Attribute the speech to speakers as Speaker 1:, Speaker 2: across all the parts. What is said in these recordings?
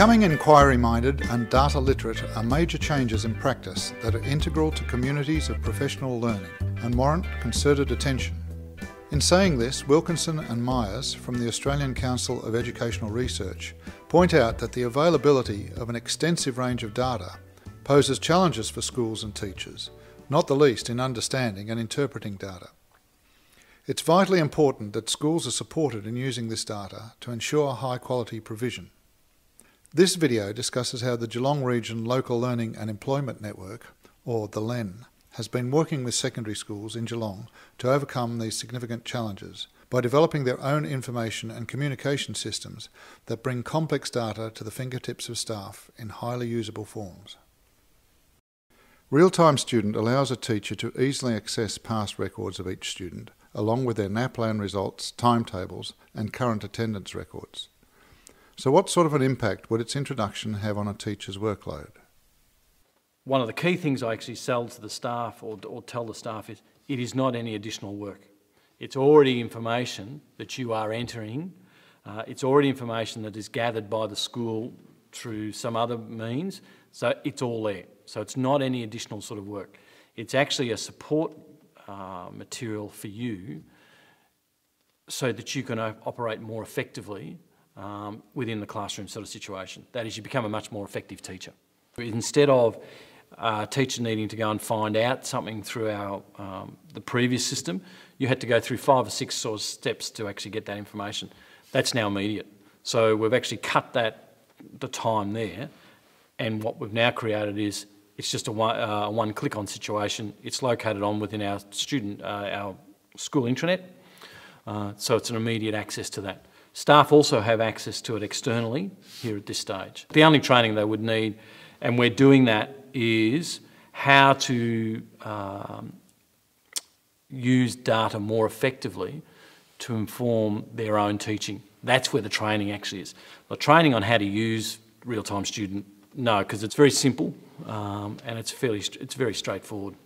Speaker 1: Becoming inquiry-minded and data literate are major changes in practice that are integral to communities of professional learning and warrant concerted attention. In saying this, Wilkinson and Myers from the Australian Council of Educational Research point out that the availability of an extensive range of data poses challenges for schools and teachers, not the least in understanding and interpreting data. It's vitally important that schools are supported in using this data to ensure high-quality provision. This video discusses how the Geelong Region Local Learning and Employment Network, or the LLEN, has been working with secondary schools in Geelong to overcome these significant challenges by developing their own information and communication systems that bring complex data to the fingertips of staff in highly usable forms. Real-Time Student allows a teacher to easily access past records of each student, along with their NAPLAN results, timetables, and current attendance records. So what sort of an impact would its introduction have on a teacher's workload?
Speaker 2: One of the key things I actually sell to the staff or tell the staff is it is not any additional work. It's already information that you are entering. It's already information that is gathered by the school through some other means, so it's all there. So it's not any additional sort of work. It's actually a support material for you so that you can operate more effectively within the classroom sort of situation. That is, you become a much more effective teacher. Instead of a teacher needing to go and find out something through the previous system, you had to go through 5 or 6 sort of steps to actually get that information. That's now immediate. So we've actually cut the time there, and what we've now created is it's just a one-click-on situation. It's located within our school intranet, so it's an immediate access to that. Staff also have access to it externally here at this stage. The only training they would need, and we're doing that, is how to use data more effectively to inform their own teaching. That's where the training actually is. The training on how to use Real-Time Student, no, because it's very simple and it's very straightforward.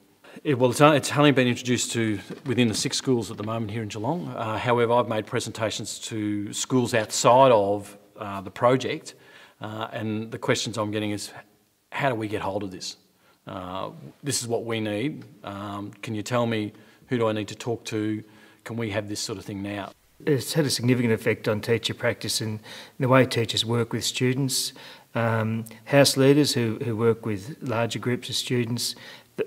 Speaker 2: It's only been introduced to within the 6 schools at the moment here in Geelong. However, I've made presentations to schools outside of the project, and the questions I'm getting is, how do we get hold of this? This is what we need. Can you tell me who do I need to talk to? Can we have this sort of thing now?
Speaker 3: It's had a significant effect on teacher practice and the way teachers work with students. House leaders who work with larger groups of students,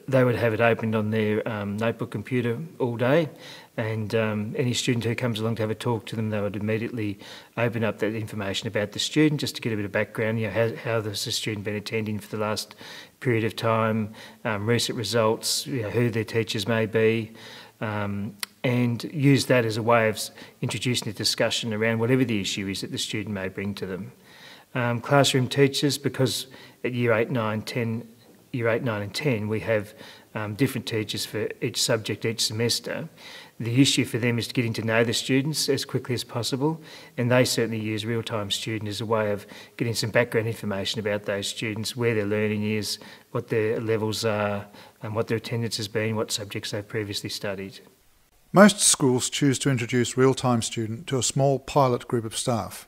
Speaker 3: they would have it opened on their notebook computer all day, and any student who comes along to have a talk to them, they would immediately open up that information about the student just to get a bit of background, how has the student been attending for the last period of time, recent results, who their teachers may be, and use that as a way of introducing a discussion around whatever the issue is that the student may bring to them. Classroom teachers, because at Year 8, 9 and 10 we have different teachers for each subject each semester, the issue for them is getting to know the students as quickly as possible, and they certainly use Real-Time Student as a way of getting some background information about those students, where their learning is, what their levels are, and what their attendance has been, what subjects they've previously studied.
Speaker 1: Most schools choose to introduce Real-Time Student to a small pilot group of staff.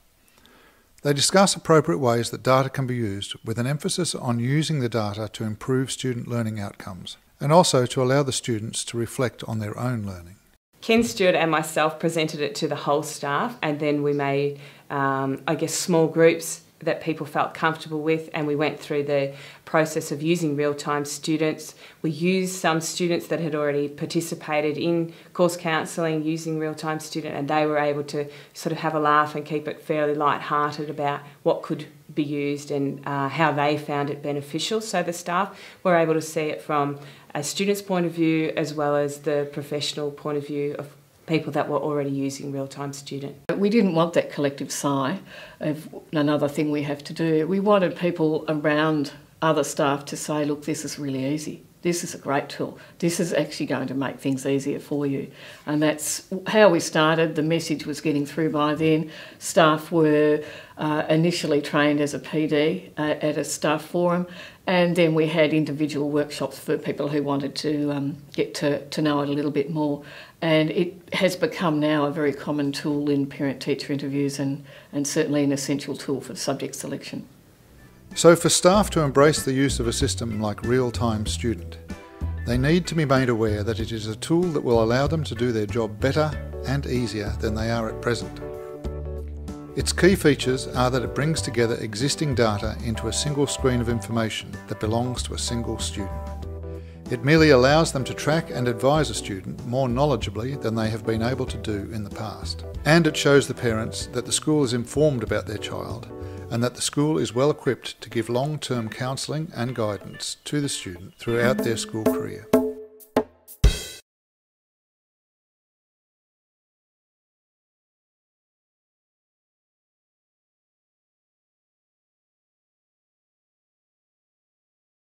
Speaker 1: They discuss appropriate ways that data can be used, with an emphasis on using the data to improve student learning outcomes, and also to allow the students to reflect on their own learning.
Speaker 4: Ken Stewart and myself presented it to the whole staff, and then we made, small groups that people felt comfortable with, and we went through the process of using Real-Time Students. We used some students that had already participated in course counselling using Real-Time Student, and they were able to sort of have a laugh and keep it fairly light-hearted about what could be used and how they found it beneficial. So the staff were able to see it from a student's point of view as well as the professional point of view of people that were already using Real-Time Student.
Speaker 5: We didn't want that collective sigh of another thing we have to do. We wanted people around other staff to say, look, this is really easy. This is a great tool. This is actually going to make things easier for you. And that's how we started. The message was getting through by then. Staff were initially trained as a PD at a staff forum, and then we had individual workshops for people who wanted to get to know it a little bit more. And it has become now a very common tool in parent-teacher interviews and certainly an essential tool for subject selection.
Speaker 1: So for staff to embrace the use of a system like Real-Time Student, they need to be made aware that it is a tool that will allow them to do their job better and easier than they are at present. Its key features are that it brings together existing data into a single screen of information that belongs to a single student. It merely allows them to track and advise a student more knowledgeably than they have been able to do in the past. And it shows the parents that the school is informed about their child and that the school is well equipped to give long-term counselling and guidance to the student throughout their school career.